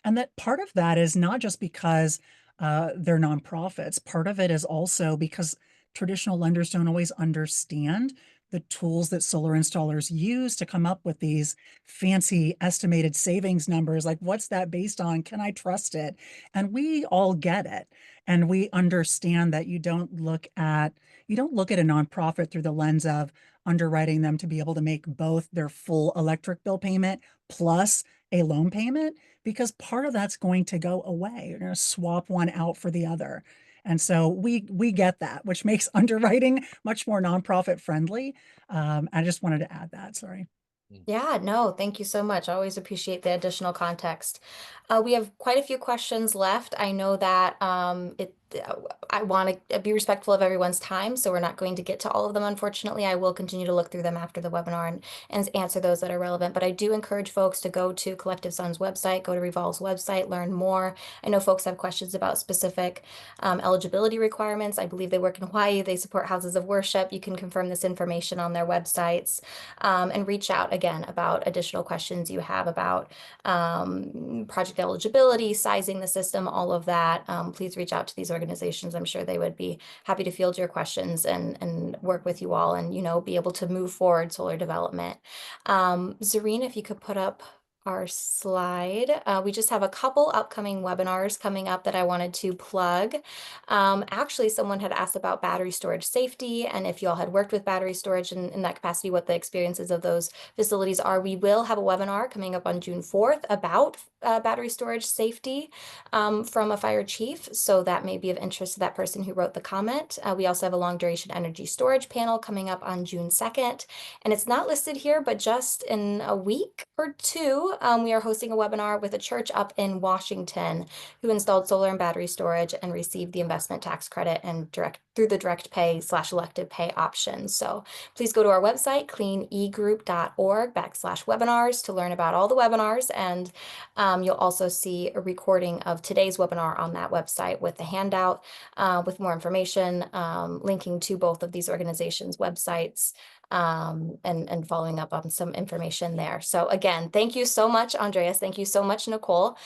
And that part of that is not just because they're nonprofits. Part of it is also because traditional lenders don't always understand the tools that solar installers use to come up with these fancy estimated savings numbers. Like, what's that based on? Can I trust it? And we all get it. And we understand that you don't look at a nonprofit through the lens of underwriting them to be able to make both their full electric bill payment plus a loan payment because part of that's going to go away. You're going to swap one out for the other. And so we get that, which makes underwriting much more nonprofit friendly. I just wanted to add that. Sorry. Yeah, no, thank you so much. I always appreciate the additional context. We have quite a few questions left. I know that I want to be respectful of everyone's time, so we're not going to get to all of them, unfortunately. I will continue to look through them after the webinar and answer those that are relevant. But I do encourage folks to go to CollectiveSun's website, go to RE-volv's website, learn more. I know folks have questions about specific eligibility requirements. I believe they work in Hawaii. They support houses of worship. You can confirm this information on their websites, and reach out again about additional questions you have about project eligibility, sizing the system, all of that. Please reach out to these organizations. I'm sure they would be happy to field your questions and work with you all and, be able to move forward solar development. Zareen, if you could put up our slide. We just have a couple upcoming webinars coming up that I wanted to plug. Actually, someone had asked about battery storage safety and if you all had worked with battery storage in that capacity, what the experiences of those facilities are. We will have a webinar coming up on June 4th about battery storage safety from a fire chief. So that may be of interest to that person who wrote the comment. We also have a long duration energy storage panel coming up on June 2nd. And it's not listed here, but just in a week or two, we are hosting a webinar with a church up in Washington who installed solar and battery storage and received the investment tax credit and through the direct pay / elective pay options. So please go to our website, cleanegroup.org/webinars to learn about all the webinars. And you'll also see a recording of today's webinar on that website with the handout with more information, linking to both of these organizations' websites. And following up on some information there. So again, thank you so much, Andreas. Thank you so much, Nicole,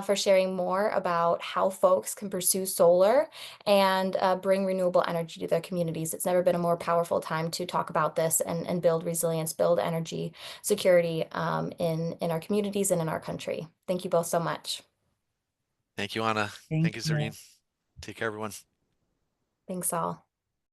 for sharing more about how folks can pursue solar and bring renewable energy to their communities. It's never been a more powerful time to talk about this and build resilience, build energy security in our communities and in our country. Thank you both so much. Thank you, Anna. Thank you, Zareen. Take care, everyone. Thanks all.